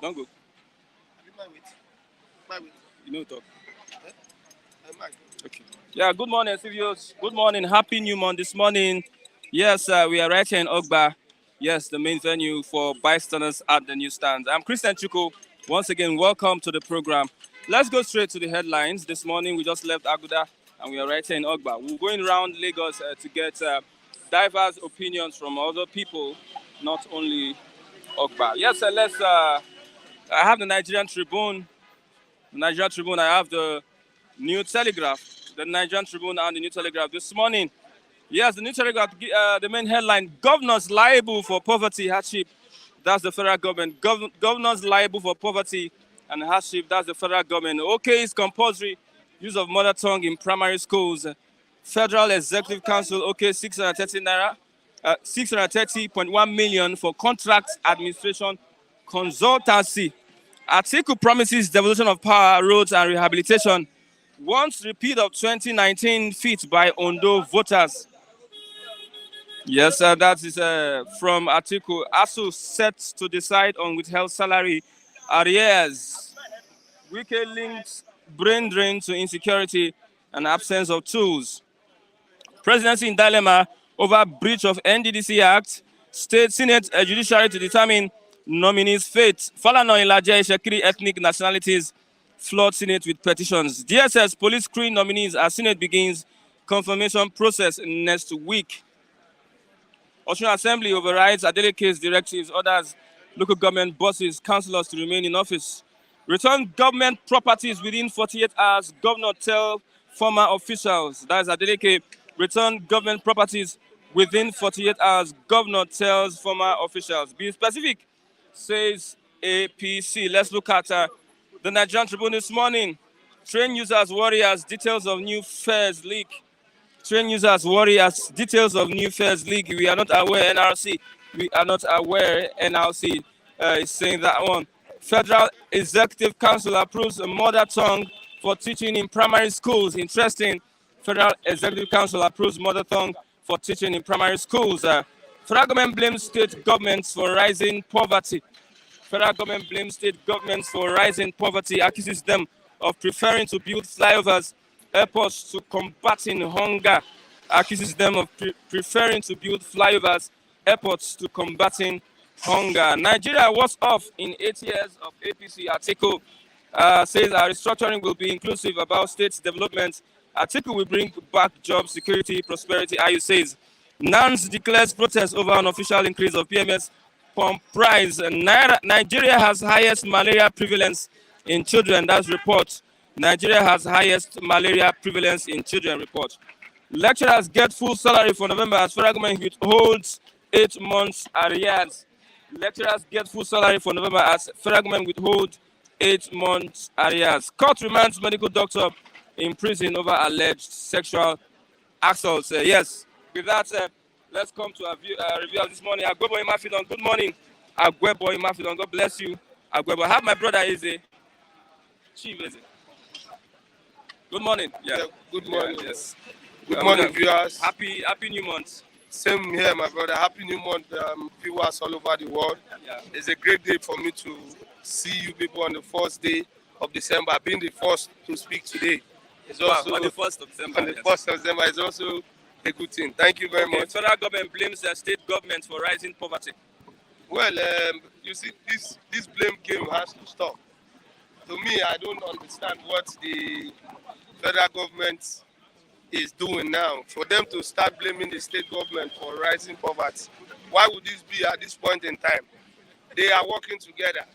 Don't go. My wait. You know talk. Might. Okay. Yeah, good morning, CVOs. Good morning. Happy New Month this morning. Yes, we are right here in Ogba. Yes, the main venue for bystanders at the newsstand. I'm Christian Chuko. Once again, welcome to the program. Let's go straight to the headlines. This morning, we just left Aguda and we are right here in Ogba. We're going around Lagos to get diverse opinions from other people, not only Ogba. Yes, I have the Nigerian Tribune. I have the New Telegraph, the Nigerian Tribune and the New Telegraph this morning. Yes, the New Telegraph, the main headline, governors liable for poverty hardship. That's the federal government. Governors liable for poverty and hardship. That's the federal government. Okay, it's compulsory use of mother tongue in primary schools. Federal Executive Council, okay, 630 naira, 630.1 million for contract administration consultancy. Atiku promises devolution of power, roads, and rehabilitation. Wants repeat of 2019 feat by Ondo voters. Yes, that is from Atiku. ASU set to decide on withheld salary arrears. Wike links brain drain to insecurity and absence of tools. Presidency in dilemma over breach of NDDC Act. State Senate Judiciary to determine nominees' fate. Falana Ilaje Shekiri ethnic nationalities flood Senate with petitions. DSS police screen nominees as Senate begins confirmation process next week. Osun Assembly overrides Adeleke's directives, orders local government bosses, councillors to remain in office. Return government properties within 48 hours, governor tell former officials. That is Adeleke. Return government properties within 48 hours, governor tells former officials. Be specific, says APC. Let's look at the Nigerian Tribune this morning. Train users, warriors, details of new fares leak. Train users, warriors, details of new fares leak. We are not aware, NRC. We are not aware, NRC is saying that one. Federal Executive Council approves a mother tongue for teaching in primary schools. Interesting. Federal Executive Council approves mother tongue for teaching in primary schools. Federal government blames state governments for rising poverty. Federal government blames state governments for rising poverty, accuses them of preferring to build flyovers, airports to combating hunger, accuses them of preferring to build flyovers, airports to combating hunger. Nigeria was off in 8 years of APC. Atiku says our restructuring will be inclusive about state development. Atiku will bring back job security, prosperity, IU says. NANS declares protest over unofficial increase of PMS pump price. Nigeria has highest malaria prevalence in children. That's report. Nigeria has highest malaria prevalence in children report. Lecturers get full salary for November as federal government withholds 8 months arrears. Lecturers get full salary for November as federal government withholds 8 months arrears. Court remands medical doctor in prison over alleged sexual assault. Yes, with that, let's come to a review of this morning. Agwebo Imafidon, good morning. Agwebo Imafidon, God bless you. Agwebo, I have my brother Eze. Chief Eze. Good morning. Yeah, good morning. Yeah, yes. Good morning, viewers. Happy New Month. Same here, my brother. Happy New Month, viewers all over the world. Yeah. It's a great day for me to see you people on the first day of December. Being the first to speak today is also on the 1st of December. On the 1st of December is also a good thing. Thank you very much. Federal government blames the state government for rising poverty. Well, you see, this blame game has to stop. To me, I don't understand what the federal government is doing now. For them to start blaming the state government for rising poverty, why would this be at this point in time? They are working together.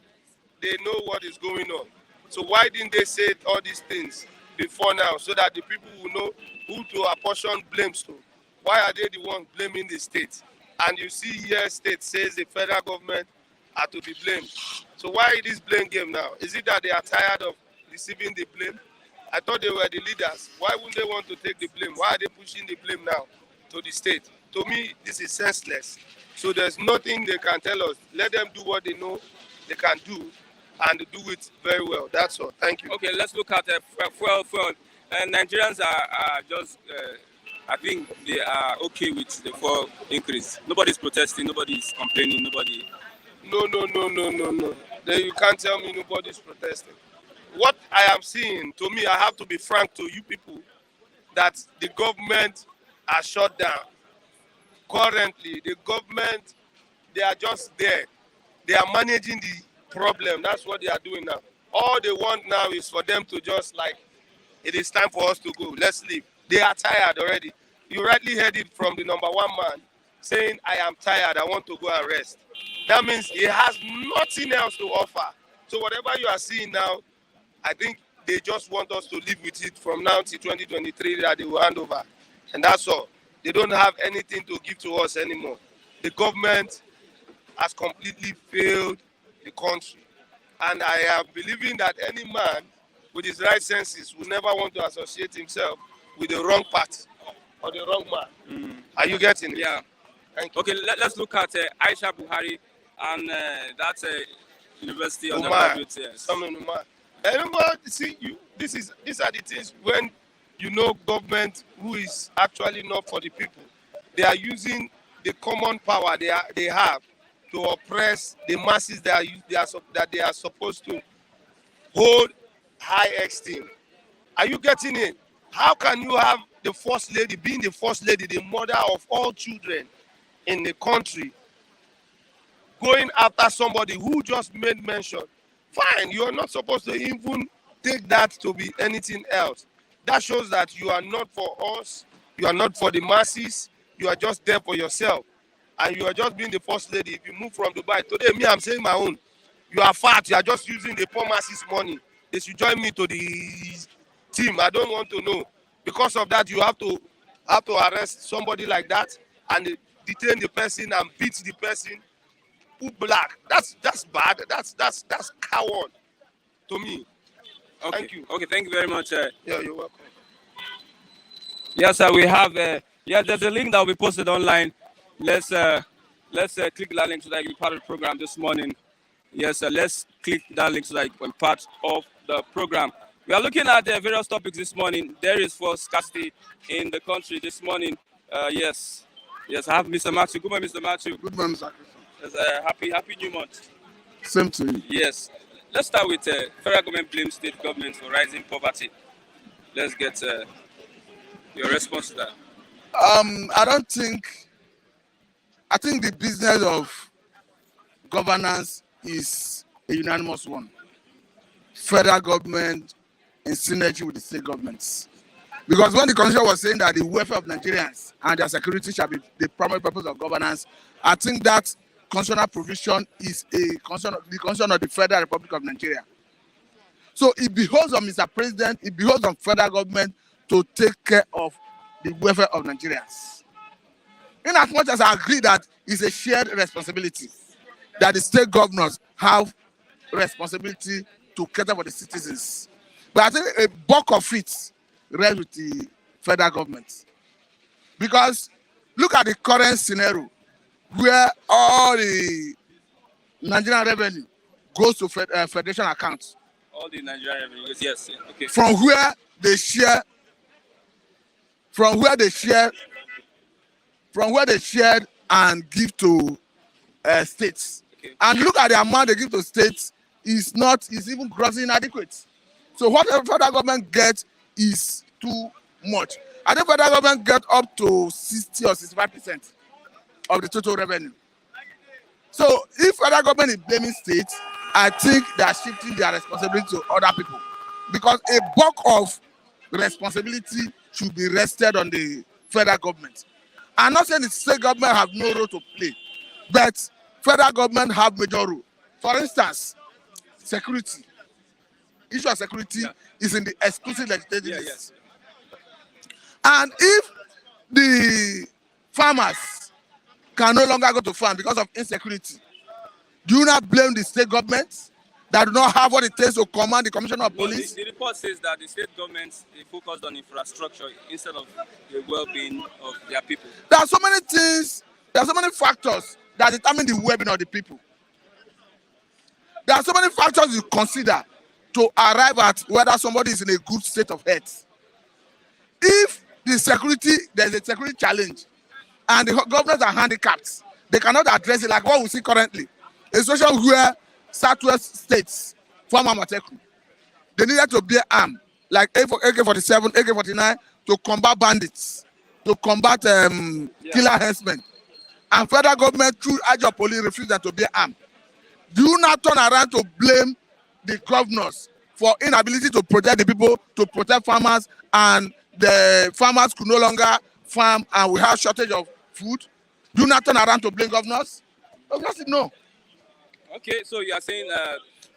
They know what is going on. So why didn't they say all these things before now so that the people will know who to apportion blames to? Why are they the ones blaming the state? And you see here state says the federal government are to be blamed. So why this blame game now? Is it that they are tired of receiving the blame? I thought they were the leaders. Why wouldn't they want to take the blame? Why are they pushing the blame now to the state? To me, this is senseless. So there's nothing they can tell us. Let them do what they know they can do and do it very well. That's all. Thank you. Okay, let's look at fuel. Nigerians are just, I think they are okay with the fuel increase. Nobody's protesting, nobody's complaining, nobody. No. Then you can't tell me nobody's protesting. What I am seeing, to me, I have to be frank to you people, that the government are shut down. Currently, the government, they are just there. They are managing the problem. That's what they are doing now. All they want now is for them to just like, it is time for us to go. Let's leave. They are tired already. You rightly heard it from the number one man saying, I am tired. I want to go and rest. That means he has nothing else to offer. So whatever you are seeing now, I think they just want us to live with it from now till 2023 that they will hand over. And that's all. They don't have anything to give to us anymore. The government has completely failed the country. And I am believing that any man with his right senses will never want to associate himself with the wrong party or the wrong man. Are you getting it? Yeah. Thank you. Okay, let's look at Aisha Buhari and that university on the Umar, graduate. Yes. Something Umar. Anyone, see, these are the things when you know government who is actually not for the people. They are using the common power they have to oppress the masses that they are supposed to hold high esteem. Are you getting it? How can you have the first lady, being the first lady, the mother of all children in the country, going after somebody who just made mention? Fine, you are not supposed to even take that to be anything else. That shows that you are not for us, you are not for the masses, you are just there for yourself. And you are just being the first lady. If you move from Dubai, today me, I'm saying my own. You are fat, you are just using the poor masses' money. They should join me to the team. I don't want to know. Because of that, you have to arrest somebody like that and detain the person and beat the person who black. That's bad. That's coward to me. Okay. Thank you. Okay, thank you very much. Yeah, you're welcome. Yes, sir, we have. There's a link that will be posted online. Let's click that link so that you can be part of the program this morning. Yes, sir, let's click that link so that you can be part of the program. We are looking at various topics this morning. There is for scarcity in the country this morning. Yes, I have Mr. Matthew. Good morning, Mr. Matthew. Good morning, Mr. Yes, happy new month. Same to you. Yes. Let's start with federal government blames state government for rising poverty. Let's get your response to that. I think the business of governance is a unanimous one. Federal government in synergy with the state governments. Because when the constitution was saying that the welfare of Nigerians and their security shall be the primary purpose of governance, I think that constitutional provision is the constitution of the Federal Republic of Nigeria. So it behoves on Mr. President, it behoves on federal government to take care of the welfare of Nigerians. In as much as I agree that it's a shared responsibility, that the state governors have responsibility to cater for the citizens. But I think a bulk of it rests with the federal government. Because look at the current scenario where all the Nigerian revenue goes to federation accounts. All the Nigerian revenue, yes, okay. From where they shared and give to states. Okay. And look at the amount they give to states is even grossly inadequate. So what the federal government gets is too much. I think federal government get up to 60 or 65% of the total revenue. So if federal government is blaming states, I think they are shifting their responsibility to other people. Because a bulk of responsibility should be rested on the federal government. I'm not saying the state government have no role to play, but federal government have major role. For instance, security. Issue of security is in the exclusive legislative list. And if the farmers can no longer go to farm because of insecurity, do you not blame the state government that do not have what it takes to command the commissioner of police? The report says that the state governments focused on infrastructure instead of the well-being of their people. There are so many things, there are so many factors that determine the well-being of the people. There are so many factors you consider to arrive at whether somebody is in a good state of health. If there's a security challenge, and the governors are handicapped, they cannot address it like what we see currently. A situation where southwest states form Amateku. They needed to bear arm like AK-47, AK-49 to combat bandits, to combat killer herdsmen. And federal government through Ajo police refused them to bear arm. Do you now turn around to blame the governors for inability to protect the people, to protect farmers, and the farmers could no longer farm and we have shortage of food? Do you not turn around to blame governors? Obviously, no. Okay, so you are saying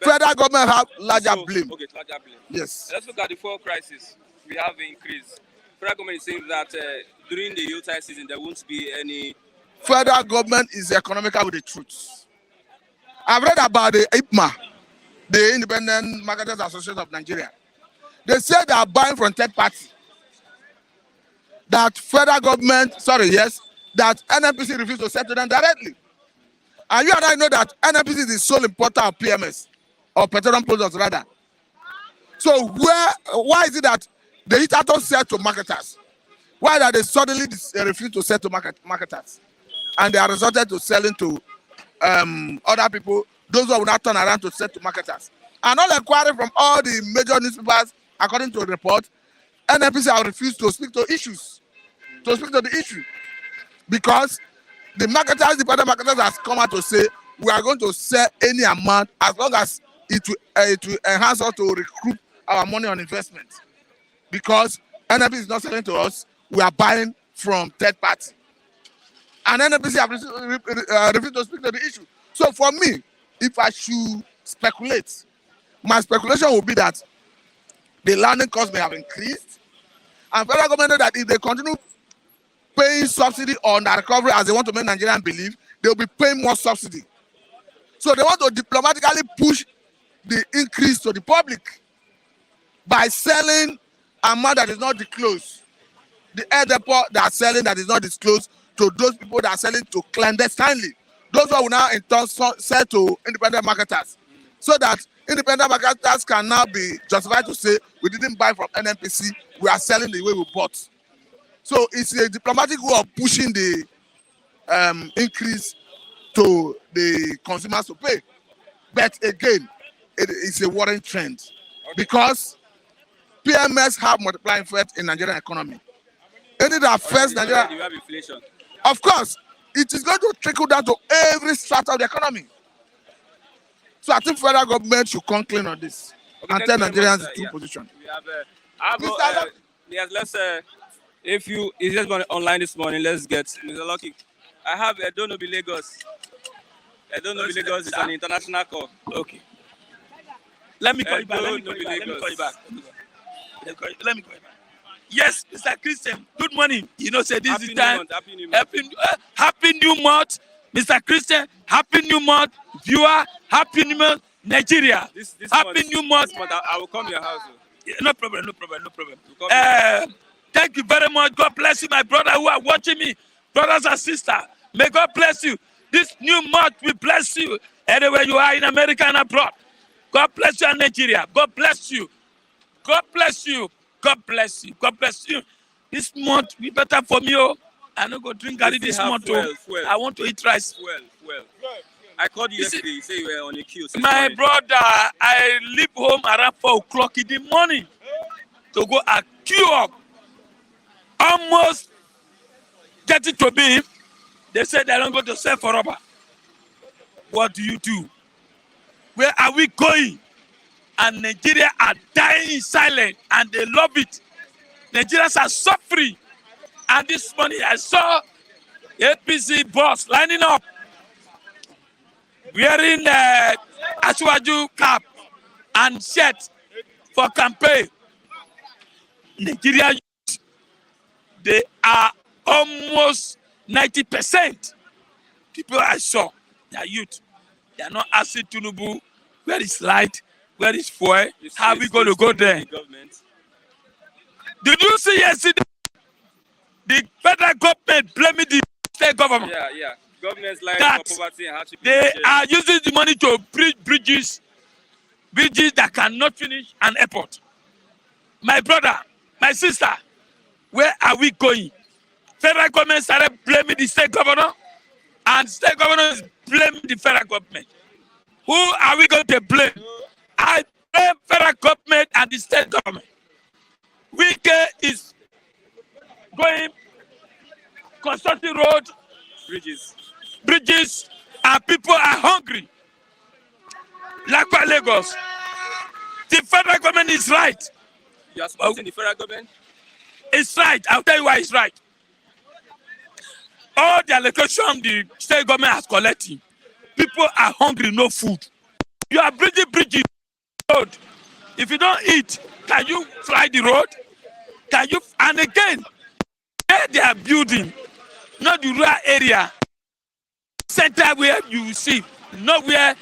federal government have larger blame. Okay, larger blame. Yes. Let's look at the fuel crisis. We have an increase. Federal government is saying that during the Yuletide season there won't be any. Federal government is economical with the truth. I've read about the IPMA, the Independent Marketers Association of Nigeria. They say they are buying from third party. That federal government, that NNPC refused to settle them directly. And you and I know that NNPC is the sole importer of PMS, or petroleum products rather. So why is it that the hitherto sell to marketers? Why that they suddenly refuse to sell to marketers? And they are resorted to selling to other people, those who will not turn around to sell to marketers. And all inquiry from all the major newspapers, according to the report, NNPC have refused to speak to the issue. Because the dependent marketers has come out to say, we are going to sell any amount as long as it will enhance us to recruit our money on investment. Because NNPC is not selling to us, we are buying from third party. And NNPC have refused to speak to the issue. So for me, if I should speculate, my speculation would be that the landing cost may have increased. And federal government know that if they continue paying subsidy on the recovery as they want to make Nigerians believe, they will be paying more subsidy. So they want to diplomatically push the increase to the public by selling amount that is not disclosed. The air depot that are selling that is not disclosed to those people that are selling to clandestinely. Those who will now in turn sell to independent marketers. So that independent marketers can now be justified to say, we didn't buy from NNPC, we are selling the way we bought. So it's a diplomatic way of pushing the increase to the consumers to pay. But again, it is a worrying trend because PMS have multiplying effect in Nigerian economy. Anything that affects Nigeria, you have inflation. Of course, it is going to trickle down to every strata of the economy. So I think federal government should come clean on this and tell Nigerians the true position. We have, yes, let's if you is just online this morning, let's get Mr. Lucky. I have Edonobi Lagos. Edonobi Lagos is an international call. Okay. Let me call you back. Let me call you back. Yes, Mr. Christian. Good morning. You know, say this happy is time. Happy New Month. Happy New Month, Mr. Christian. Happy New Month, viewer. Happy New Month, Nigeria. This happy New Month. This month I will come to your house. No problem. Thank you very much. God bless you, my brother who are watching me, brothers and sisters. May God bless you. This new month will bless you anywhere you are in America and abroad. God bless you in Nigeria. God bless you. God bless you. God bless you. God bless you. This month we better for me. I don't go drink garri this month. Fuel. I want to eat rice. Well. I called you yesterday. You say you were on a queue. My brother, I leave home around 4 o'clock in the morning to go and queue up. Almost getting to me. They said they don't go to sell for rubber. What do you do? Where are we going? And Nigeria are dying in silence, and they love it. Nigerians are suffering. And this morning I saw APC boss lining up, wearing Asiwaju cap and shirt for campaign. Nigeria youth, they are almost 90%. People I saw, they are youth. They are not asking Tinubu, where is light? Where is fuel? How are we going to go there? Did you see yesterday the federal government blaming the state government? Yeah. Governments like poverty and hardship. They are using the money to build bridges that cannot finish an airport. My brother, my sister, where are we going? Federal government started blaming the state governor, and state governor is blaming the federal government. Who are we going to blame? I blame federal government and the state government. Wike is going constructing road, bridges, and people are hungry. Like Lagos. The federal government is right. You are supporting the federal government? It's right. I'll tell you why it's right. All the allocation the state government has collected, people are hungry, no food. You are building bridges, road. If you don't eat, can you fly the road? Can you? And again, where they are building, not the rural area, center where you see, not where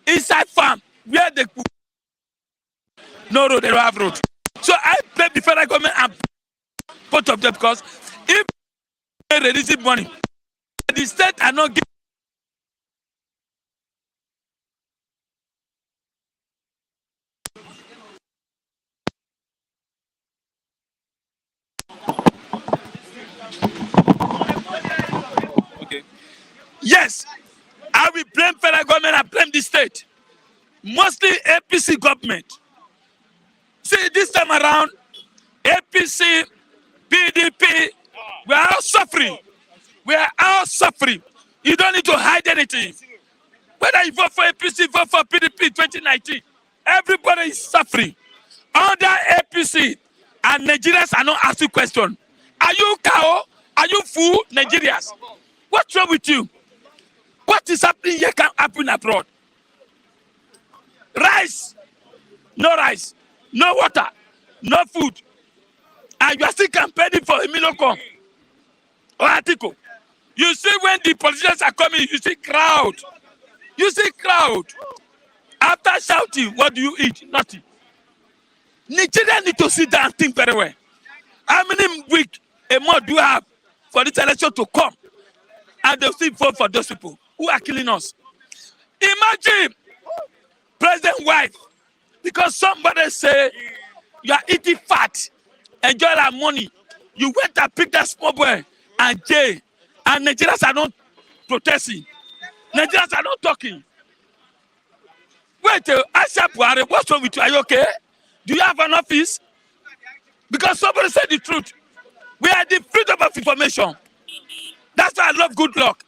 inside farm where they put no road, they don't have road. So I blame the federal government and both of them because if they release money, the state are not giving. Okay. Yes, I will blame federal government and blame the state. Mostly APC government. See, this time around, APC, PDP, we are all suffering. We are all suffering. You don't need to hide anything. Whether you vote for APC, vote for PDP 2019, everybody is suffering. Under APC, and Nigerians are not asking questions. Are you cow? Are you fool? Nigerians. What's wrong with you? What is happening here can happen abroad. Rice, no water, no food. And you are still campaigning for Emilio or Atiko. You see when the politicians are coming, you see crowd. You see crowd. After shouting, what do you eat? Nothing. Nigeria need to sit down and think very well. How many weeks a month do you have for this election to come? And they'll still vote for those people who are killing us. Imagine president's wife, because somebody say you are eating fat, enjoy that money. You went and picked that small boy and jail, and Nigerians are not protesting. Nigerians are not talking. Wait, Asha Buhari, what's wrong with you? Are you okay? Do you have an office? Because somebody said the truth. We are the freedom of information. That's why I love good luck.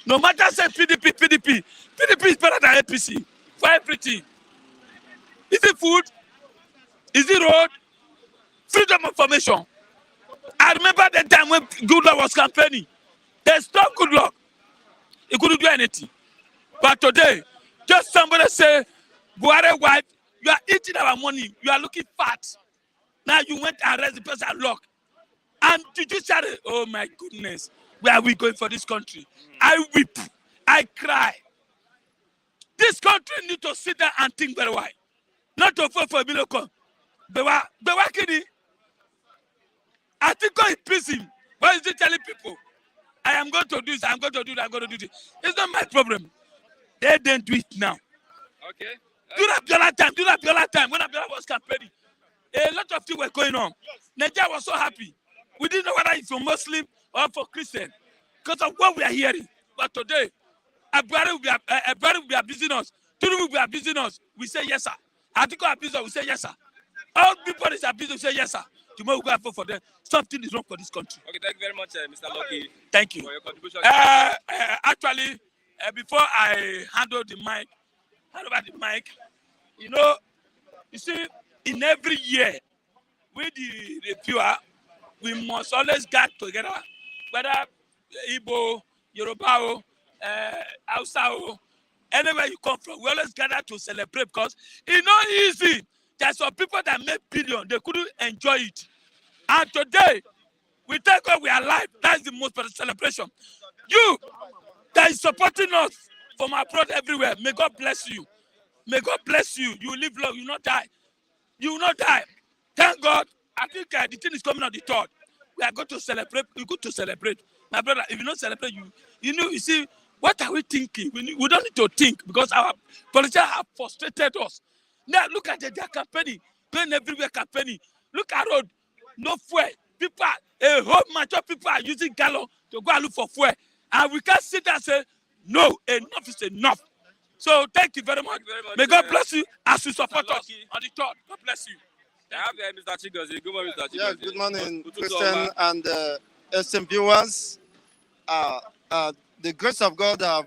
No matter say PDP is better than APC for everything. Is it food? Is it road? Freedom of information. I remember the time when good luck was campaigning. They stopped good luck. He couldn't do anything. But today, just somebody say, Buhari wife, you are eating our money. You are looking fat. Now you went and arrest the person and lock. And did you say, oh my goodness, where are we going for this country? I weep. I cry. This country needs to sit down and think very well. Not to vote for Miloko. Bewa Kini. I think God is pleasing. Why is he telling people? I am going to do this, I'm going to do that, I'm going to do this. It's not my problem. They didn't do it now. Okay. Do that Biola time. When Biola was campaigning, a lot of things were going on. Nigeria was so happy. We didn't know whether it's for Muslim or for Christian because of what we are hearing. But today, Buhari will be abusing us. Tinubu will be abusing us. We say yes, sir. Atiko abuse us. We say yes, sir. All people is abusing. We say yes, sir. Tomorrow we go and vote for them. Something is wrong for this country. Okay, thank you very much, Mr. Lucky. Thank you. For your contribution. Actually, before I hand over the mic, you see, in every year, with the reviewer, we must always get together, whether Igbo, Yoruba, Hausa, anywhere you come from, we always gather to celebrate because it's not easy. There's some people that make billions, they couldn't enjoy it. And today, we thank God we are alive. That's the most important celebration. You that is supporting us from abroad everywhere, may God bless you. May God bless you. You will live long, you will not die. You will not die. Thank God. I think the thing is coming on the 3rd. We are going to celebrate. We're going to celebrate. My brother, if you don't celebrate, you see, what are we thinking? We don't need to think because our politicians have frustrated us. Now, look at their campaigning. Going everywhere campaigning. Look at road. No fuel. People, a whole bunch of people are using gallon to go and look for fuel. And we can't sit there and say, no, enough is enough. So thank you very much. Thank you very much, May God uh, bless you as you support us Lucky. on the church. God bless you. I have Mr. Chigozie. Good morning, Mr. Chigozie. Yes, good morning, Ututu Christian Oma. and esteemed viewers. The grace of God have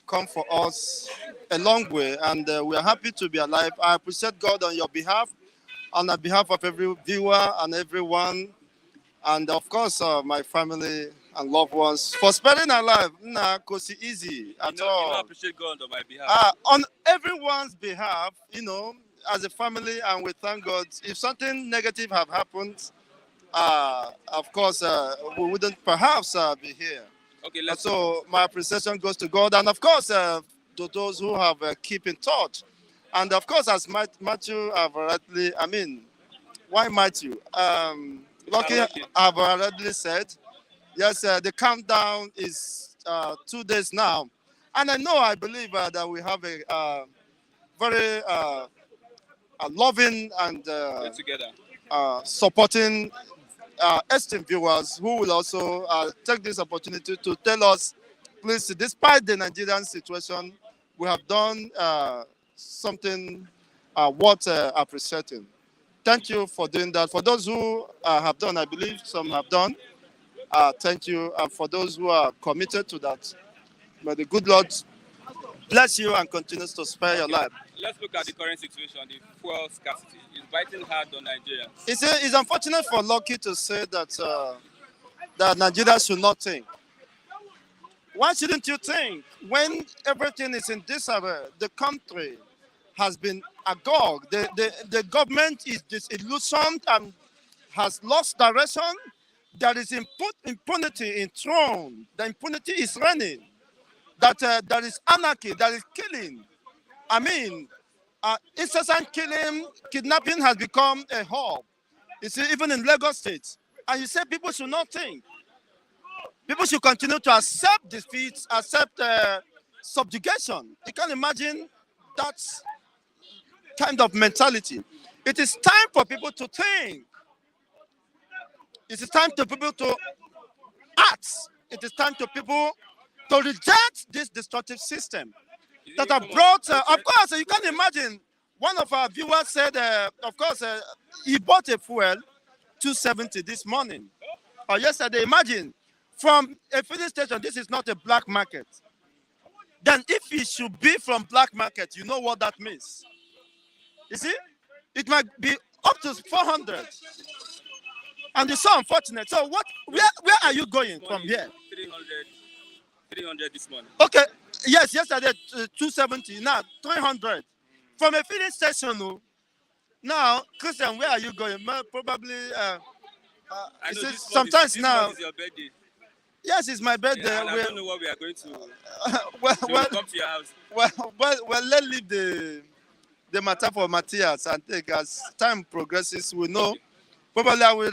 come for us a long way, and we are happy to be alive. I appreciate God on your behalf, on the behalf of every viewer and everyone, and of course, my family and loved ones for sparing our life. Nah, cause it's easy at You all. know, appreciate God on my behalf. On everyone's behalf, as a family, and we thank God. If something negative have happened, of course, we wouldn't perhaps be here. Okay, let's So my appreciation goes to God, and of course, to those who have keep in touch. And of course, as Matthew have already, why Matthew? Lucky Lucky. have already said, yes, the countdown is 2 days now. And I believe that we have a very loving and Get together. supporting esteemed viewers who will also take this opportunity to tell us, please, despite the Nigerian situation, we have done something worth appreciating. Thank you for doing that. For those who have done, I believe some have done, thank you. And for those who are committed to that, may the good Lord bless you and continues to spare your life. Let's look at the current situation, the fuel scarcity. It's biting hard on Nigeria. It's unfortunate for Lucky to say that Nigeria should not think. Why shouldn't you think? When everything is in disarray, the country has been agog. The government is disillusioned and has lost direction. There is impunity enthroned. The impunity is reigning. That there is anarchy. There is killing. Incessant killing, kidnapping has become a hub. You see, even in Lagos State. And you say people should not think. People should continue to accept defeat, accept subjugation. You can imagine that kind of mentality. It is time for people to think. It is time for people to act. It is time for people to reject this destructive system that have brought, of course, you can imagine, one of our viewers said, of course, he bought a fuel, 270 this morning, or yesterday. Imagine, from a filling station, this is not a black market. Then if it should be from black market, you know what that means. You see, it might be up to 400. And it's so unfortunate. So where are you going from here? 300 this morning. Okay, yes, yesterday 270, now 300. From a filling station, now, Christian, where are you going? Probably, I know sometimes this now. month is your birthday. Yes, it's my birthday. Yeah, and I don't know what we are going to well, come to your house. well, let's leave the matter for Matthias and take as time progresses, we know. Probably I will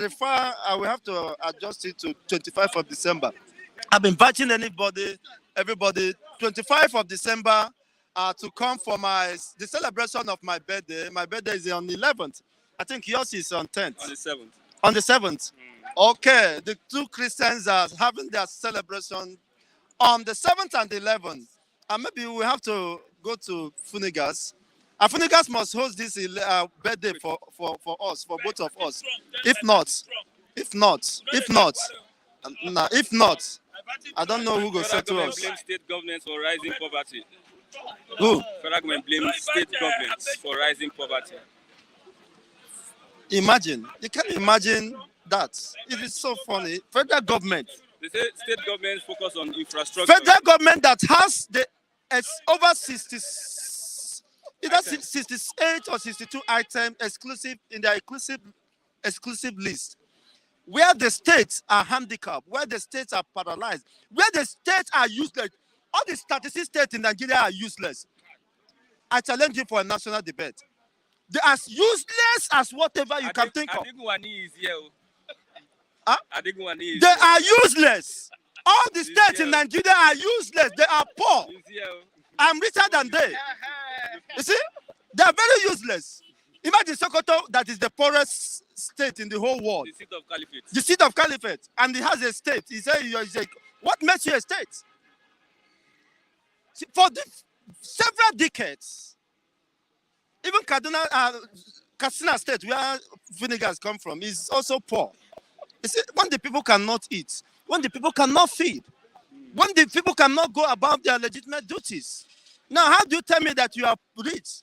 have to adjust it to 25th of December. I've been inviting everybody, 25th of December to come for the celebration of my birthday. My birthday is on the 11th. I think yours is on 10th. On the 7th. On the 7th. Okay, the two Christians are having their celebration on the 7th and the 11th. And maybe we have to go to Funigas. And Funigas must host this birthday for us, for both of us. If not, I don't know who will say to us. Blame state governments for rising poverty. Who? Federal government blame state governments for rising poverty. Imagine. You can imagine that. It is so funny. Federal government. They say state governments focus on infrastructure. Federal government that has over 68 or 62 items exclusive in their exclusive list. Where the states are handicapped, where the states are paralyzed, where the states are useless. All the 36 states in Nigeria are useless. I challenge you for a national debate. They are as useless as whatever you can think of. Adegunwani is here. Huh? Adegunwani is They here. are useless. All the states in Nigeria are useless. They are poor. He's here. I'm richer than they. You see? They are very useless. Imagine Sokoto, that is the poorest state in the whole world. The seat of caliphate. The seat of caliphate. And it has a state. He said, what makes you a state? See, for several decades. Even Katsina State, where vinegars come from, is also poor. You see, when the people cannot eat, when the people cannot feed, when the people cannot go about their legitimate duties. Now, how do you tell me that you are rich?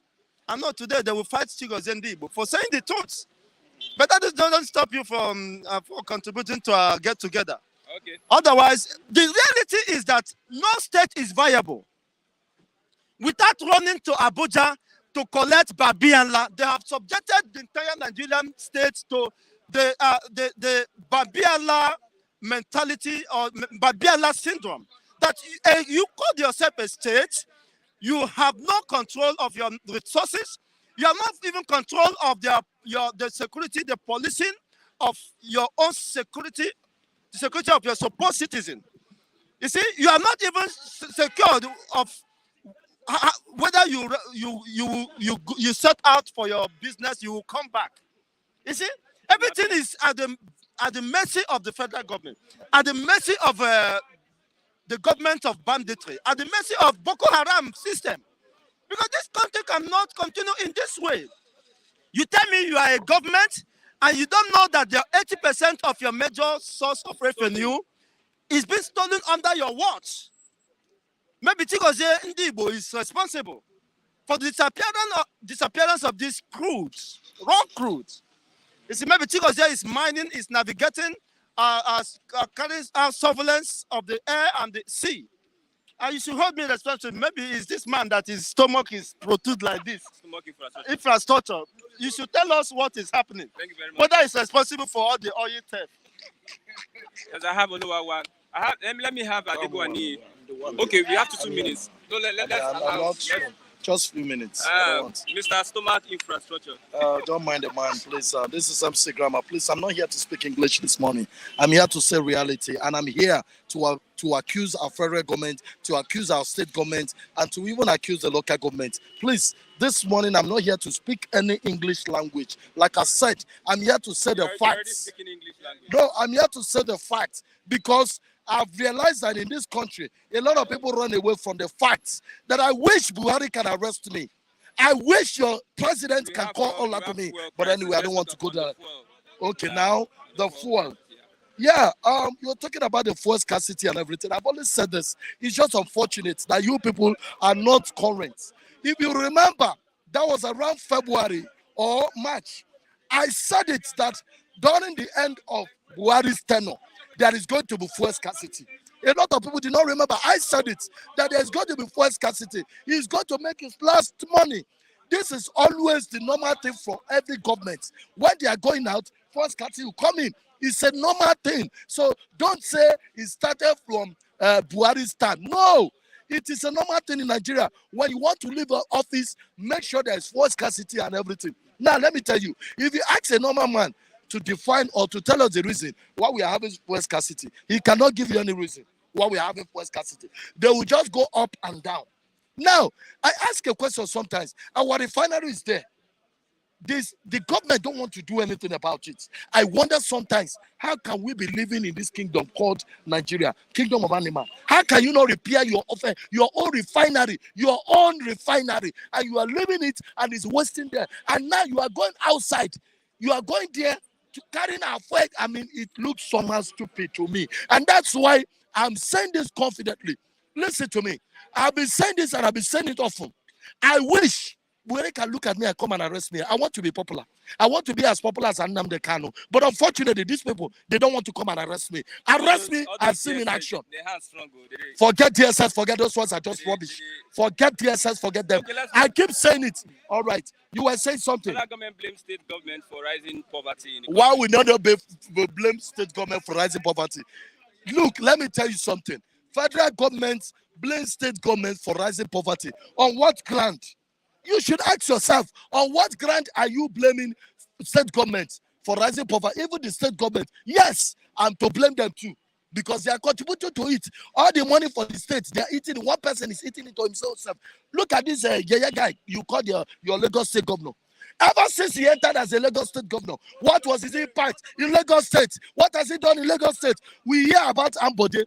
I know today they will fight Chigos Ndibo for saying the truth. But that doesn't stop you from contributing to a get-together. Okay. Otherwise, the reality is that no state is viable. Without running to Abuja to collect Babianla, they have subjected the entire Nigerian state to the Babianla mentality or Babianla syndrome. That you call yourself a state, you have no control of your resources, you have not even control of the security, the policing of your own security, the security of your supposed citizen. You see, you are not even secured of whether you set out for your business, you will come back. You see, everything is at the mercy of the federal government, at the mercy of the government of banditry, at the mercy of Boko Haram system. Because this country cannot continue in this way. You tell me you are a government and you don't know that the 80% of your major source of revenue is being stolen under your watch. Maybe Chigozie Ndibo is responsible for the disappearance of this crude, raw crude. You see, maybe Chigozie is mining, is navigating, carrying out surveillance of the air and the sea. And you should hold me responsible. Maybe it's this man that his stomach is protruded like this. Stomach Infrastructure. You should tell us what is happening. Thank you very much. Whether it's responsible for all the oil theft. Yes, I have another one. Let me have Adegwani. Okay, we have 2 minutes. So let's just a few minutes. Mr. Stomach Infrastructure. Don't mind the man, please. This is MC Grammar. Please, I'm not here to speak English this morning. I'm here to say reality, and I'm here to accuse our federal government, to accuse our state government, and to even accuse the local government. Please, this morning I'm not here to speak any English language. Like I said, I'm here to say the facts. No, I'm here to say the facts because I've realized that in this country, a lot of people run away from the facts. That I wish Buhari can arrest me. I wish your president can call all that to me. But anyway, I don't want to go there. Okay, now the fuel. Yeah, you're talking about the fuel scarcity and everything. I've always said this. It's just unfortunate that you people are not current. If you remember, that was around February or March. I said it that during the end of Buhari's tenure, there is going to be fuel scarcity. A lot of people did not remember. I said it, that there is going to be fuel scarcity. He's going to make his last money. This is always the normal thing for every government. When they are going out, fuel scarcity will come in. It's a normal thing. So don't say it started from Buhari's time. No, it is a normal thing in Nigeria. When you want to leave an office, make sure there is fuel scarcity and everything. Now, let me tell you, if you ask a normal man to define or to tell us the reason why we are having fuel scarcity, he cannot give you any reason why we are having fuel scarcity. They will just go up and down. Now, I ask a question sometimes. Our refinery is there. The government don't want to do anything about it. I wonder sometimes, how can we be living in this kingdom called Nigeria, kingdom of animal? How can you not repair your own refinery, and you are leaving it and it's wasting there? And now you are going outside. You are going there to carrying our flag. I mean, it looks somehow stupid to me. And that's why I'm saying this confidently. Listen to me. I've been saying this and I've been saying it often. I wish Buhari can look at me and come and arrest me. I want to be popular. I want to be as popular as Nnamdi Kanu. But unfortunately, these people, they don't want to come and arrest me. Arrest me and see me in action. Forget DSS, forget those ones are just rubbish. Forget DSS, forget them. I keep saying it. All right. You were saying something. Federal government blames state government for rising poverty in the country. Why we not blame state government for rising poverty? Look, let me tell you something. Federal government blames state government for rising poverty. On what ground? You should ask yourself, on what ground are you blaming state government for rising poverty? Even the state government, yes, I'm to blame them too, because they are contributing to it. All the money for the state, they are eating. One person is eating it to himself. Look at this guy you called your Lagos state governor. Ever since he entered as a Lagos state governor, what was his impact in Lagos state? What has he done in Lagos state? We hear about Ambode.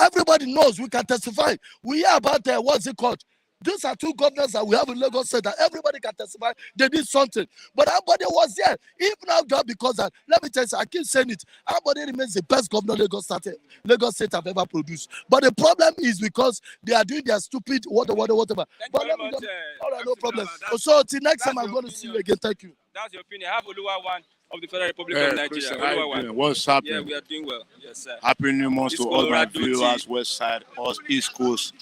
Everybody knows, we can testify. We hear about, what's it called? Those are two governors that we have in Lagos State that everybody can testify they did something. But Ambode was there. If not just because that, let me tell you, I keep saying it, Ambode remains the best governor Lagos State have ever produced. But the problem is because they are doing their stupid whatever. Thank But you let very me much. just, all right, no problem. That's- So till next time, that's I'm your going to see you opinion. again. Thank you. That's your opinion. I have Oluwa1 of the Federal Republic of Nigeria. Christian, Oluwa1. what's Yeah, happening? we are doing well. Yes, sir. Happy New Month It's to all my Colorado viewers, tea. West Side, us, East Coast.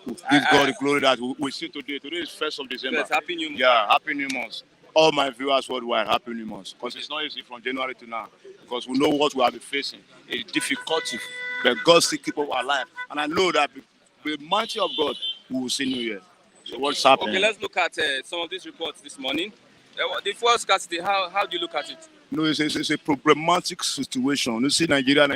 Give I- God the glory that we see today. Today is 1st of December. Yes, Happy New Month. Yeah, Happy New Month. All my viewers worldwide, Happy New Month. Because it's not easy from January to now. Because we know what we have been facing. It's difficulty. But God still keep us alive. And I know that with the mighty of God, we will see New Year. So what's happening? Okay, let's look at some of these reports this morning. The fuel scarcity, how do you look at it? No, it's a problematic situation. You see, Nigeria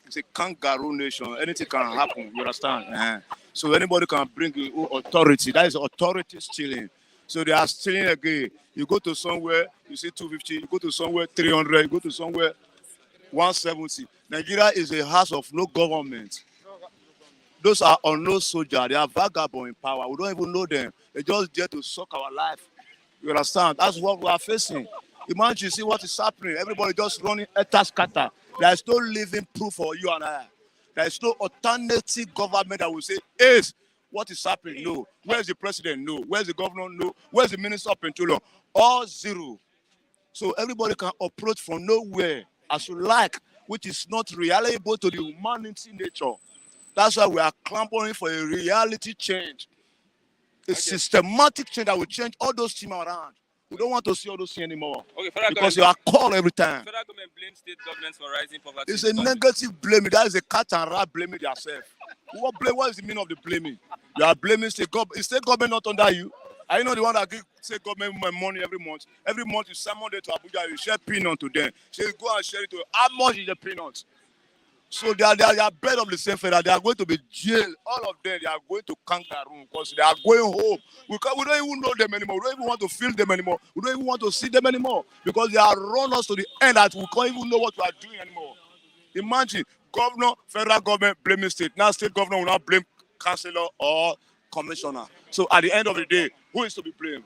is a kangaroo nation. Anything can happen. You understand? So anybody can bring authority. That is authority stealing. So they are stealing again. You go to somewhere, you see 250. You go to somewhere 300. You go to somewhere 170. Nigeria is a house of no government. Those are unknown soldiers. They are vagabond in power. We don't even know them. They just there to suck our life. You understand? That's what we are facing. Imagine, see what is happening. Everybody just running scatter. There is no living proof for you and I. There is no alternative government that will say, yes, what is happening? No. Where's the president? No. Where's the governor? No. Where's the minister of petroleum? All zero. So everybody can approach from nowhere as you like, which is not reliable to the humanity nature. That's why we are clamoring for a reality change. A systematic change that will change all those teams around. We don't want to see all those things anymore. Okay, because you are called every time. Federal government blames state governments for rising poverty. It's a negative blaming. That is a cat and rat blaming themselves. What is the meaning of the blaming? You are blaming state government. Is state government not under you? Are you not the one that gives state government money every month? Every month you summon them to Abuja, you share peanut to them. So you go and share it to them. How much is the peanut? So they are bed of the same feather. They are going to be jailed. All of them, they are going to kangaroo because they are going home. We don't even know them anymore. We don't even want to feel them anymore. We don't even want to see them anymore because they are run us to the end that we can't even know what we are doing anymore. Imagine, governor, federal government blaming state. Now state governor will not blame councillor or commissioner. So at the end of the day, who is to be blamed?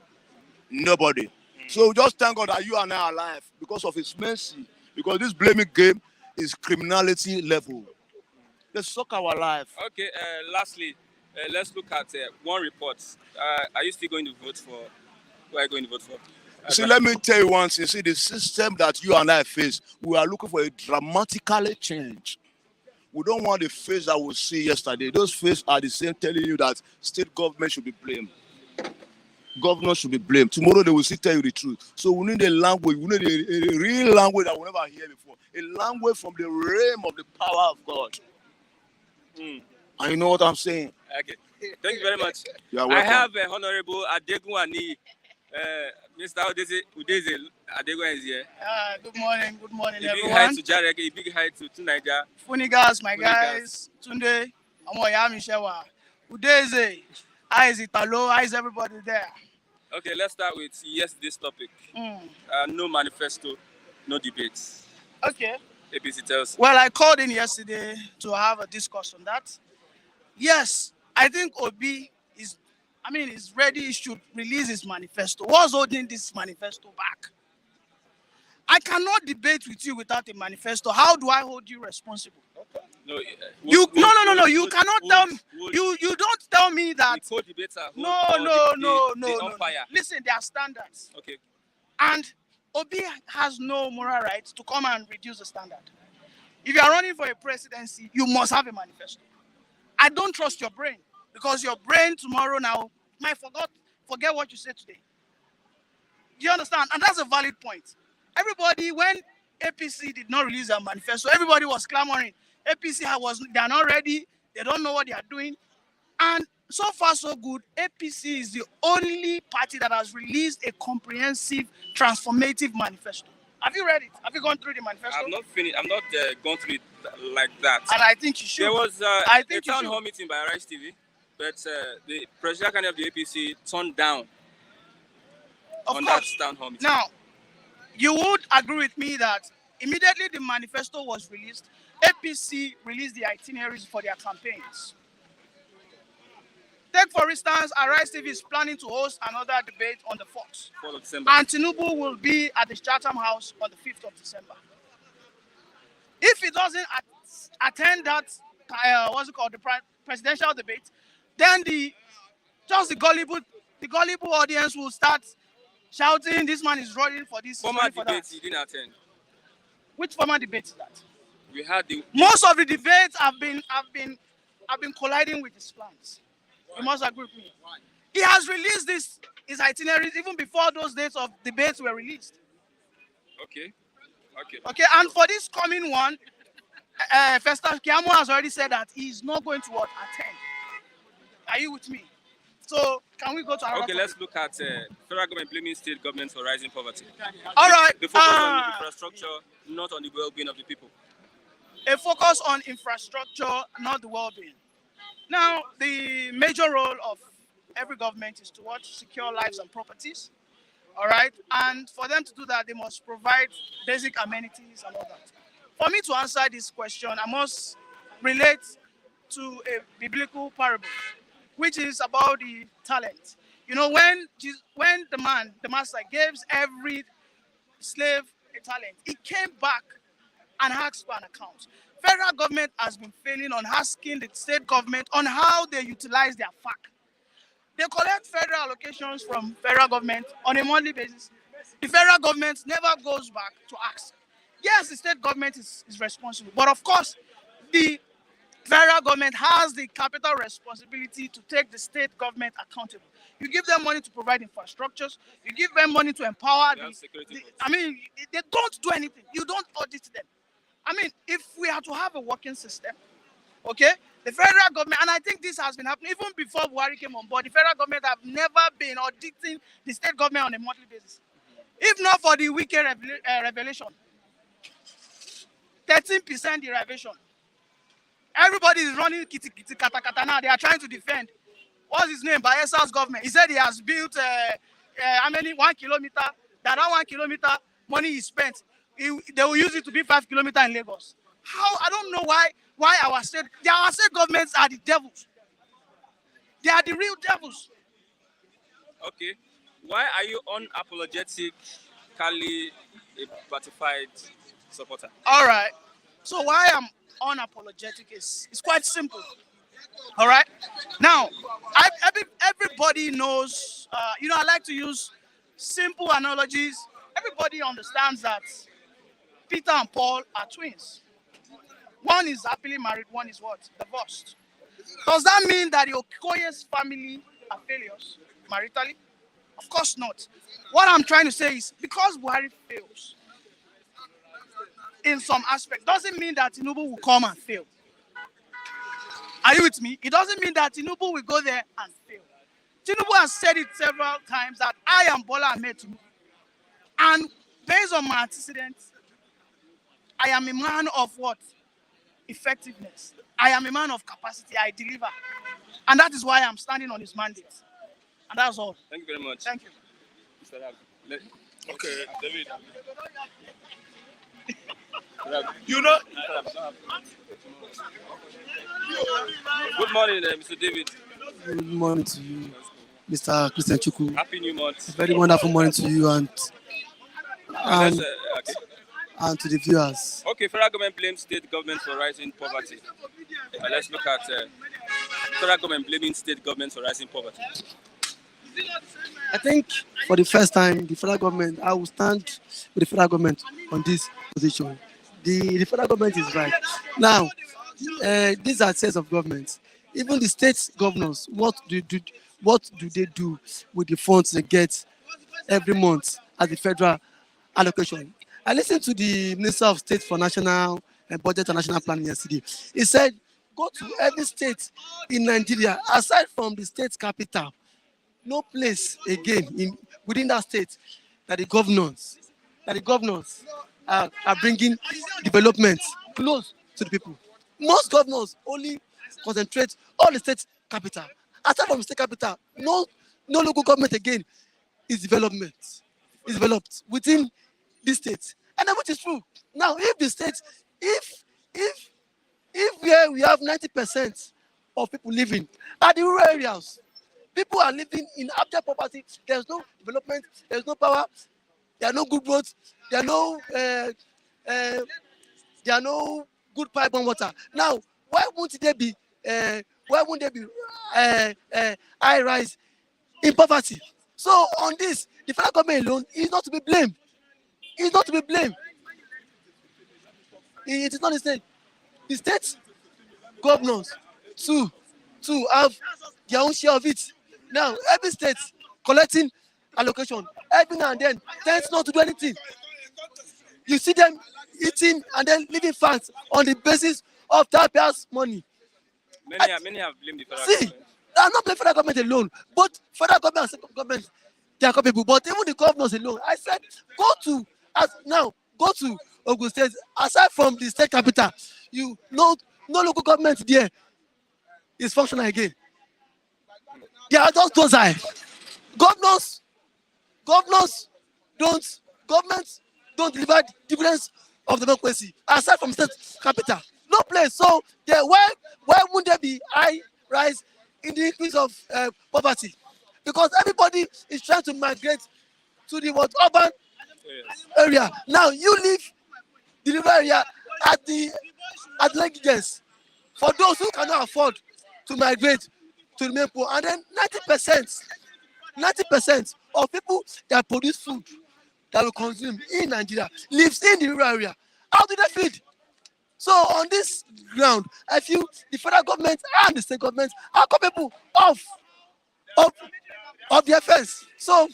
Nobody. So just thank God that you are now alive because of his mercy. Because this blaming game is criminality level. They suck our life. Okay, lastly, let's look at one report. Are you still going to vote for? Who are you going to vote for? See, let me tell you once. You see, the system that you and I face, we are looking for a dramatically change. We don't want the face that we see yesterday. Those faces are the same telling you that state government should be blamed. Governors should be blamed. Tomorrow they will still tell you the truth. So we need a language. We need a real language that we never hear before. A language from the realm of the power of God. And you know what I'm saying? Okay. Thank you very much. You are welcome. I have Honorable Adegunwani. Mr. Udeze Adegunwani is here. Good morning, A big everyone. hi to Jarek, a big hi to Naija. Funigas, my Funigas. guys. Tunde, Amoyami Shewa. Udeze, how is Italo? How is everybody there? Okay, let's start with yesterday's topic. No manifesto, no debates. Okay. APC tells. Well, I called in yesterday to have a discussion on that. Yes, I think Obi is ready. He should release his manifesto. What's holding this manifesto back? I cannot debate with you without a manifesto. How do I hold you responsible? No, You cannot tell me. You don't tell me that. The co-debater. No. The umpire. Listen, there are standards. Okay. And Obi has no moral right to come and reduce the standard. If you are running for a presidency, you must have a manifesto. I don't trust your brain because your brain tomorrow now might forget what you said today. Do you understand? And that's a valid point. Everybody, when APC did not release their manifesto, everybody was clamoring. They are not ready. They don't know what they are doing. And so far, so good. APC is the only party that has released a comprehensive, transformative manifesto. Have you read it? Have you gone through the manifesto? I'm not finished. I'm not gone through it like that. And I think you should. There was I think a town hall meeting by Arise TV, but the presidential candidate of the APC turned down on that town hall meeting. Now, you would agree with me that immediately the manifesto was released, APC released the itineraries for their campaigns. Take for instance, Arise TV is planning to host another debate on the 4th. 4th of December. And Tinubu will be at the Chatham House on the 5th of December. If he doesn't attend that, what's it called, the presidential debate, then the gullible audience will start shouting, "This man is running for this." Former for debates that. he didn't attend. Which former debate is that? We had the Most of the debates have been colliding with his plans. You must agree with me. He has released his itineraries even before those dates of debates were released. Okay. Okay, and for this coming one, Festus Keyamo has already said that he's not going to attend. Are you with me? So can we go to another Okay, topic? let's look at federal government blaming state governments for rising poverty. All right. The focus on infrastructure, not on the well-being of the people. A focus on infrastructure, not the well-being. Now, the major role of every government is to secure lives and properties. All right, and for them to do that, they must provide basic amenities and all that. For me to answer this question, I must relate to a biblical parable, which is about the talent. You know, when the master gave every slave a talent, he came back and asked for an account. Federal government has been failing on asking the state government on how they utilize their FAC. They collect federal allocations from federal government on a monthly basis. The federal government never goes back to ask. Yes, the state government is responsible, but of course, the federal government has the capital responsibility to take the state government accountable. You give them money to provide infrastructures. You give them money to empower they don't do anything. You don't audit them. I mean, if we are to have a working system, okay, the federal government, and I think this has been happening even before Buhari came on board, the federal government have never been auditing the state government on a monthly basis. If not for the wicked revelation, 13% derivation. Everybody is running kitty kata kata now. They are trying to defend. What's his name? Bayesa's government. He said he has built 1 kilometer. That 1 kilometer money is spent. They will use it to be 5 kilometers in Lagos. How? I don't know why our state governments are the devils. They are the real devils. Okay. Why are you unapologetically a ratified supporter? All right. So why I'm unapologetic is quite simple. All right. Now, everybody knows. I like to use simple analogies. Everybody understands that Peter and Paul are twins. One is happily married, one is what? Divorced. Does that mean that the Okoye's family are failures maritally? Of course not. What I'm trying to say is because Buhari fails in some aspect, doesn't mean that Tinubu will come and fail. Are you with me? It doesn't mean that Tinubu will go there and fail. Tinubu has said it several times that I am Bola Ahmed Tinubu. And based on my antecedents, I am a man of what? Effectiveness. I am a man of capacity. I deliver. And that is why I'm standing on his mandate. And that's all. Thank you very much. Thank you. Okay, David. You know. Good morning, Mr. David. Good morning to you, Mr. Christian Chukwu. Happy New Month. Very wonderful morning to you and Okay. and to the viewers. Okay, federal government blames state government for rising poverty. Let's look at federal government blaming state government for rising poverty. I think for the first time, the federal government, I will stand with the federal government on this position. The federal government is right. Now, these are sets of governments. Even the state governors, what do they do with the funds they get every month at the federal allocation? I listened to the Minister of State for National Budget and National Planning yesterday. He said, go to every state in Nigeria, aside from the state capital, no place again within that state that the governors are bringing development close to the people. Most governors only concentrate on the state capital. Aside from the state capital, no local government again is developed within this state. And that which is true. Now, if the state, if where we have 90% of people living are the rural areas. People are living in abject poverty. There's no development. There's no power. There are no good roads. There are no good pipe and water. Now, why won't there be high rise in poverty? So on this, the federal government alone is not to be blamed. It's not to be blamed. It is not the state. The state governors to have their own share of it. Now, every state collecting allocation every now and then tends not to do anything. You see them eating and then leaving facts on the basis of taxpayers' money. Many have blamed the federal See, government. I'm not blaming federal government alone. Both federal government and state government, they are capable. But even the governors alone, I said, go to Ogun State. Aside from the state capital, no local government there is functional again. They are just those governors governments don't deliver dividends of democracy aside from state capital. No place. So why wouldn't there be high rise in the increase of poverty? Because everybody is trying to migrate to the urban area. Now you live the rural area at the negligence for those who cannot afford to migrate to the main pool, and then 90% of people that produce food that we consume in Nigeria lives in the rural area. How do they feed? So on this ground, I feel the federal government and the state government are capable of the offense. So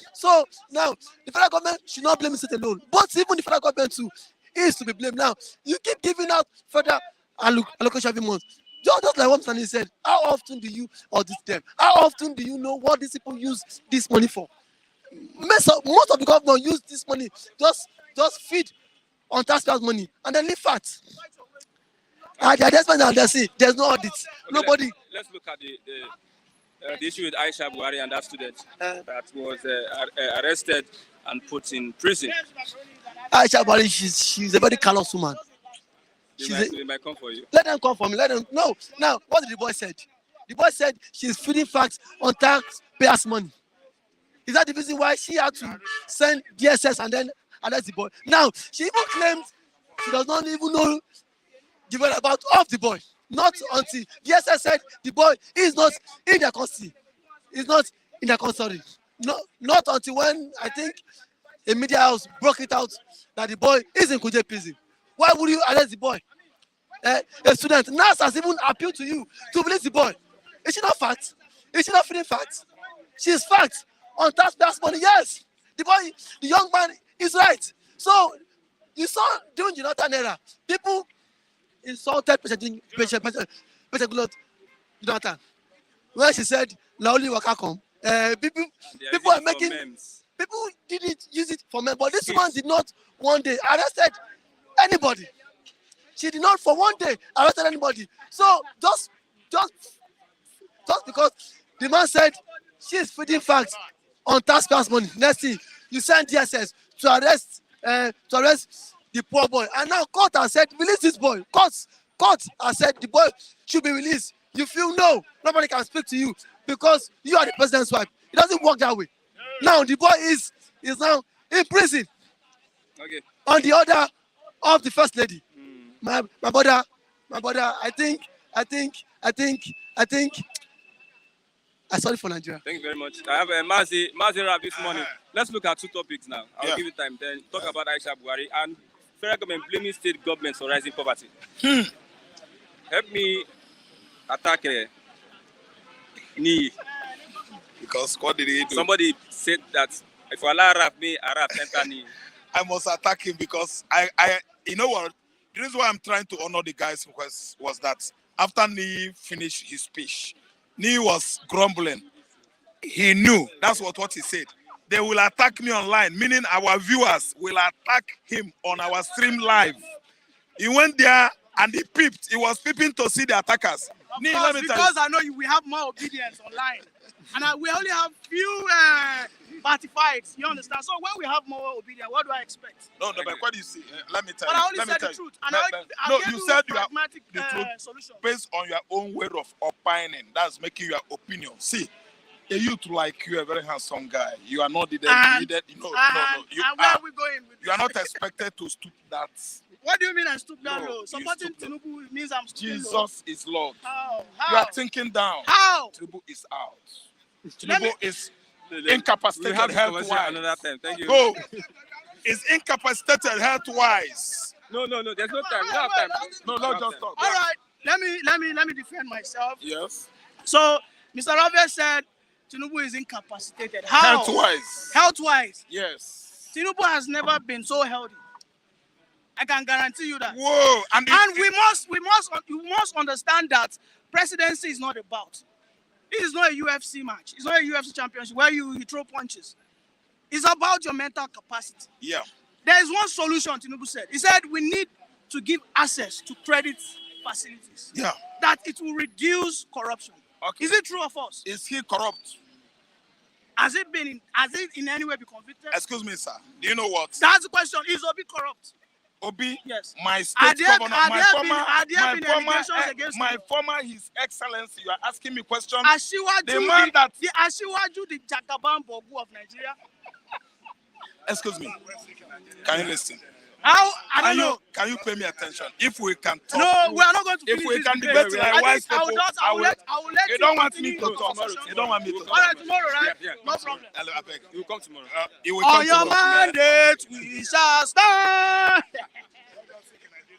now the federal government should not blame the state alone, but even the federal government too is to be blamed. Now you keep giving out federal allocation every month. Just like what Mr. said, how often do you audit them? How often do you know what these people use this money for? Most of the government use this money just feed on taxpayers' money and then leave fat. At this point, there's no audit. Okay, Nobody. Let's look at the issue with Aisha Buhari and that student that was arrested and put in prison. Aisha Buhari, she's a very callous woman. They might come for you. Let them come for me. Let them. No. Now, what did the boy said? The boy said she's feeding facts on taxpayers' money. Is that the reason why she had to send DSS and then arrest the boy? Now, she even claims she does not even know the whereabouts of the boy. Not until DSS said the boy is not in their custody. He's not in their custody. Not until when I think a media house broke it out that the boy is in Kuje prison. Why would you arrest the boy? A student, NAS has even appealed to you to release the boy. Is she not fact? Is she not feeling facts? She is fact on taxpayers' money. Yes, the young man is right. So you saw during the Jonathan era, people insulted President Jonathan when she said Laoli Waka come. People are making people didn't use it for men, but this woman did not one day arrested anybody. She did not for one day arrested anybody. So just because the man said she is feeding facts on taxpayers' money, next thing you send DSS to arrest the poor boy, and now court has said release this boy. Court has said the boy should be released. You feel no, nobody can speak to you because you are the president's wife. It doesn't work that way. Now the boy is now in prison. Okay. On the order of the first lady. My brother, I think I'm sorry for Nigeria. Thank you very much. I have a Mazi Rap this morning. Let's look at two topics now. I'll give you time. Then talk about Aisha Buhari and federal government blaming state governments for rising poverty. Help me attack Ni. Because what did he do? Somebody said that if you allow rap me, I rap enter Ni. I must attack him because I you know what? The reason why I'm trying to honor the guys was that after Ni finished his speech, Ni was grumbling. He knew, that's what he said. They will attack me online, meaning our viewers will attack him on our stream live. He went there and he peeped. He was peeping to see the attackers. Ni, let me tell you. Because I know we have more obedience online. And we only have few party fights. You understand? So when we have more obedience, what do I expect? No, but what do you see? Let me tell But you. I only Let me said tell the you. truth. And No, I gave you said you have pragmatic the truth solution. based on your own way of opining. That's making your opinion. See, a youth like you, a very handsome guy. You are not needed. And No. You where are. are we going with You are this? not expected to stoop that. What do you mean I stoop down No, low? you Supporting stoop low. Tinubu means I'm stooping low. Jesus is Lord. How? You are thinking down. How? Tinubu is out. Let me- Tinubu is We incapacitated have this conversation health-wise. another time. Thank you. Go. Is incapacitated health-wise. No. There's no time. We don't have time. No, not just talk. All right. Let me defend myself. Yes. So Mr. Ravi said Tinubu is incapacitated. How? Health-wise. Health-wise. Yes. Tinubu has never been so healthy. I can guarantee you that. Whoa. And we must understand that presidency is not about. This is not a UFC match. It's not a UFC championship where you throw punches. It's about your mental capacity. Yeah. There is one solution, Tinubu said. He said we need to give access to credit facilities. Yeah. That it will reduce corruption. Okay. Is it true or false? Is he corrupt? Has it in any way been convicted? Excuse me, sir. Do you know what? That's the question. Is Obi corrupt? Obi, Yes. my state governor, my former His Excellency, you are asking me questions. The man that the Ashiwaju, the Jagaban Bogu of Nigeria. Excuse me. Can you listen? How? I don't know. Can you pay me attention? If we can talk. No, we are not going to If finish we this can debate. debate like wise people, I will let you don't want me continue to your talk. conversation. You don't want me to talk. All right, tomorrow, right? Yeah. No problem. I beg. You will come tomorrow. You will come On your tomorrow. mandate, we shall stand.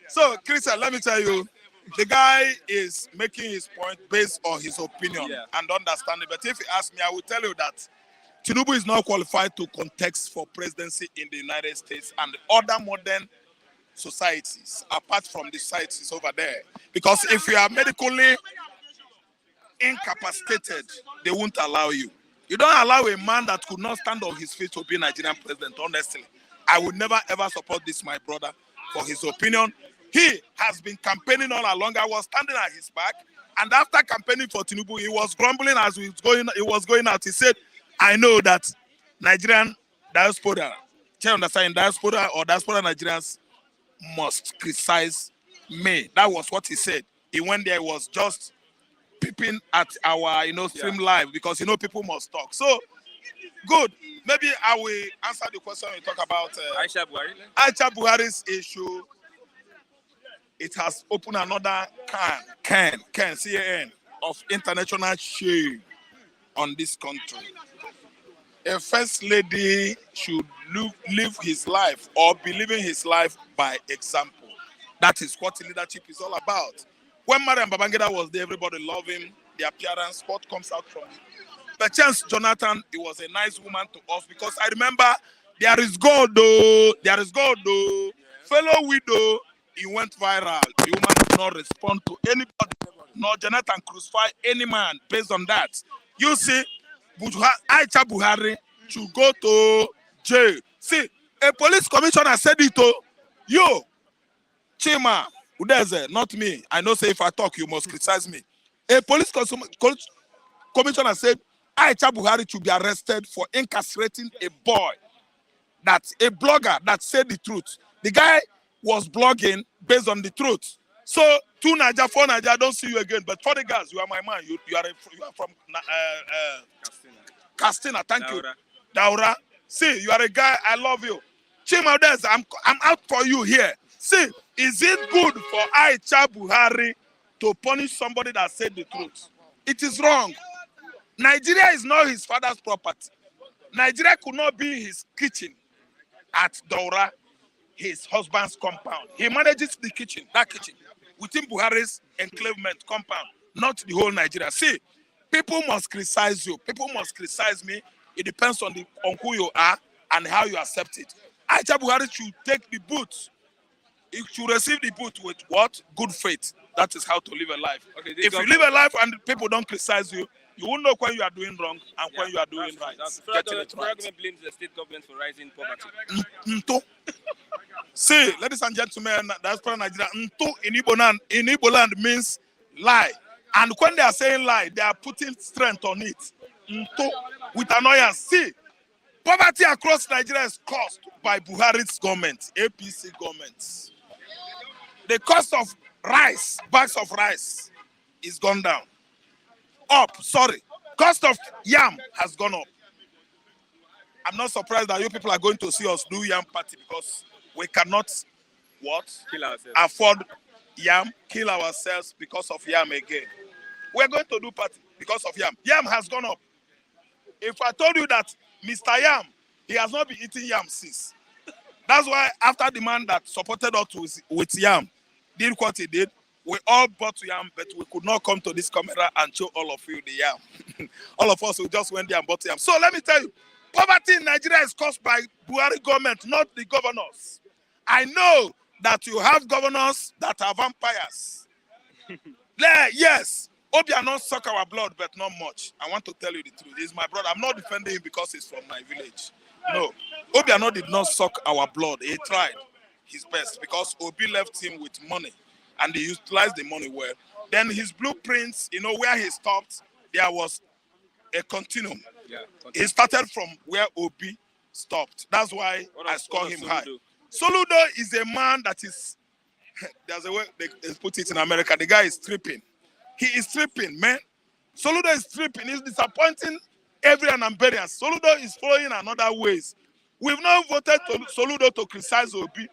So, Christian, let me tell you, the guy is making his point based on his opinion and understanding. But if you ask me, I will tell you that Tinubu is not qualified to contest for presidency in the United States and other modern societies, apart from the societies over there. Because if you are medically incapacitated, they won't allow you. You don't allow a man that could not stand on his feet to be Nigerian president, honestly. I would never ever support this, my brother, for his opinion. He has been campaigning all along. I was standing at his back. And after campaigning for Tinubu, he was grumbling as he was going out. He said, I know that Nigerian diaspora, diaspora or diaspora Nigerians must criticize me. That was what he said. He went there, was just peeping at our, stream live because, people must talk. So, good. Maybe I will answer the question we talk about Aisha Buhari's issue. It has opened another can of international shame on this country. A first lady should live his life or be living his life by example. That is what leadership is all about. When Mariam Babangida was there, everybody loved him, the appearance, what comes out from him. But Chance Jonathan, he was a nice woman to us because I remember there is God though. Fellow widow, he went viral. The woman did not respond to anybody, nor Jonathan crucify any man based on that. You see, Aisha Buhari should go to jail. See, a police commissioner said it to you, Chima, Udeze, not me. I know say if I talk, you must criticize me. A police commissioner said Aisha Buhari should be arrested for incarcerating a boy. That's a blogger that said the truth. The guy was blogging based on the truth. So, 2 Naija, 4 Naija, I don't see you again. But for the guys, you are my man. You are from Castina. Thank you. Daura. See, you are a guy. I love you. Chima Udeze, I'm out for you here. See, is it good for Aisha Buhari to punish somebody that said the truth? It is wrong. Nigeria is not his father's property. Nigeria could not be his kitchen at Daura, his husband's compound. He manages the kitchen, that kitchen, within Buhari's enclavement compound, not the whole Nigeria. See, people must criticize you. People must criticize me. It depends on who you are and how you accept it. Aisha Buhari should take the boot. He should receive the boot with what? Good faith. That is how to live a life. Okay, if you live a life and people don't criticize you, you won't know when you are doing wrong and when you are doing right. The federal government blames the state government for rising poverty. See, ladies and gentlemen, diaspora Nigeria, in Igbo land means lie. And when they are saying lie, they are putting strength on it. with annoyance. See, poverty across Nigeria is caused by Buhari's government, APC government. The cost of rice, bags of rice, is gone down. Cost of yam has gone up. I'm not surprised that you people are going to see us do yam party because we cannot Kill ourselves. afford yam, kill ourselves because of yam again. We're going to do party because of yam. Yam has gone up. If I told you that Mr. Yam, he has not been eating yam since. That's why after the man that supported us with yam did what he did, we all bought yam, but we could not come to this camera and show all of you the yam. All of us, we just went there and bought yam. So let me tell you, poverty in Nigeria is caused by Buhari government, not the governors. I know that you have governors that are vampires. Yes, Obiano suck our blood, but not much. I want to tell you the truth. He's my brother. I'm not defending him because he's from my village. No, Obiano did not suck our blood. He tried his best because Obi left him with money and he utilized the money well. Then his blueprints, where he stopped, there was a continuum. Yeah, he started from where Obi stopped. That's why I score him high. Soludo is a man that is, there's a way they put it in America, the guy is tripping. He is tripping, man. Soludo is tripping. He's disappointing every Anambarian. Soludo is following another ways. We've not voted Soludo to criticize Obi.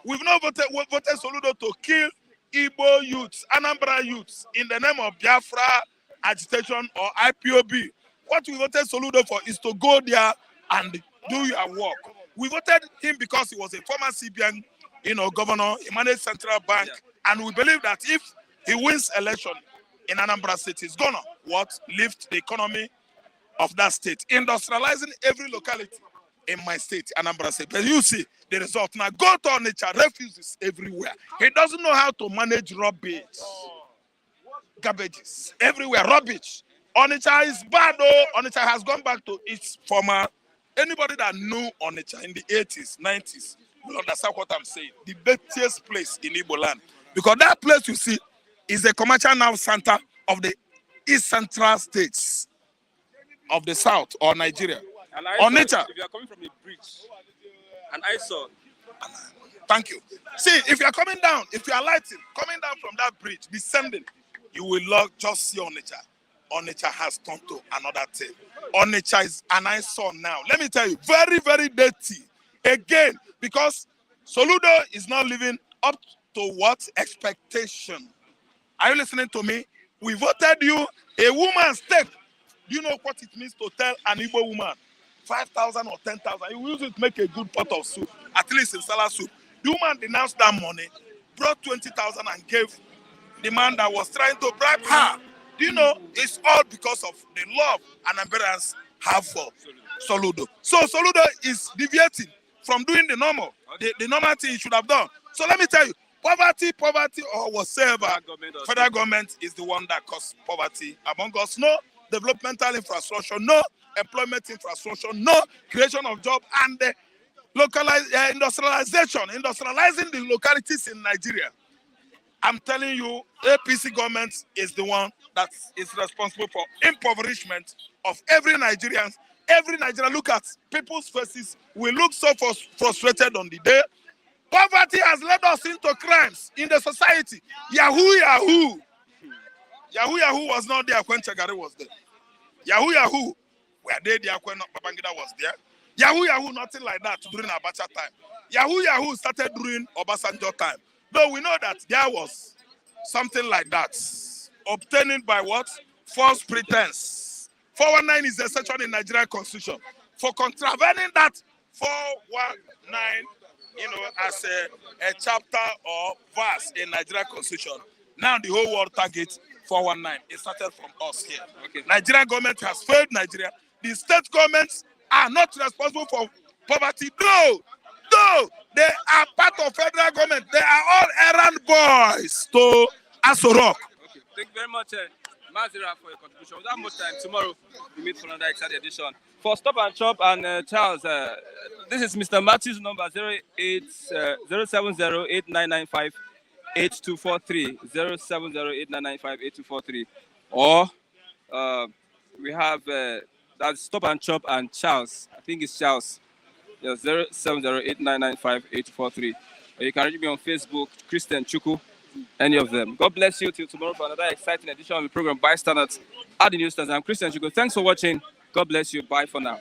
We've not voted Soludo to kill Igbo youths, Anambra youths, in the name of Biafra agitation or IPOB. What we voted Soludo for is to go there and do your work. We voted him because he was a former CBN, governor. He managed Central Bank, and we believe that if he wins election in Anambra State, he's gonna lift the economy of that state, industrializing every locality in my state, Anambra State. But you see the result now. Go to Onitsha, refugees everywhere. He doesn't know how to manage rubbish, garbages everywhere, rubbish. Onitsha is bad, though. Onitsha has gone back to its former. Anybody that knew Onitsha in the 80s, 90s will understand what I'm saying. The dirtiest place in Igbo land. Because that place you see is the commercial now center of the East Central states of the South or Nigeria. Onitsha. If you are coming from a bridge, and I saw. Thank you. See, if you are coming down, if you are lighting, coming down from that bridge, descending, you will just see Onitsha. Onitsha has turned to another thing. Onitsha is an eyesore now. Let me tell you, very, very dirty. Again, because Soludo is not living up to what expectation. Are you listening to me? We voted you a woman's stake. Do you know what it means to tell an Igbo woman 5,000 or 10,000? You use it to make a good pot of soup, at least in salad soup. The woman denounced that money, brought 20,000 and gave the man that was trying to bribe her. Do you know, it's all because of the love Anambarians have for Soludo. So Soludo is deviating from doing the normal, the normal thing he should have done. So let me tell you, poverty or whatsoever, federal government is the one that caused poverty among us. No developmental infrastructure, no employment infrastructure, no creation of job, and the industrializing the localities in Nigeria. I'm telling you, APC government is the one that is responsible for impoverishment of every Nigerian. Every Nigerian, look at people's faces. We look so frustrated on the day. Poverty has led us into crimes in the society. Yahoo. Yahoo was not there when Chagari was there. Yahoo were they there when Babangida was there. Yahoo, nothing like that during Abacha time. Yahoo started during Obasanjo time. Though we know that there was something like that. Obtaining by what? False pretense. 419 is a section in Nigerian Constitution. For contravening that 419, as a chapter or verse in Nigerian Constitution, now the whole world targets 419. It started from us here. Okay. Nigerian government has failed Nigeria. The state governments are not responsible for poverty. No, they are part of federal government. They are all errand boys to Aso Rock. Okay. Thank you very much, Mazira, for your contribution. Without much time, tomorrow we meet for another exciting edition. For Stop and Chop and Charles, this is Mr. Matthew's number 07089958243, 07089958243, or we have That's Stop and Chop and Charles. I think it's Charles. Yes, 0708995843. Or you can reach me on Facebook, Christian Chuku, any of them. God bless you till tomorrow for another exciting edition of the program Bystanders at the Newsstands. I'm Christian Chuku. Thanks for watching. God bless you. Bye for now.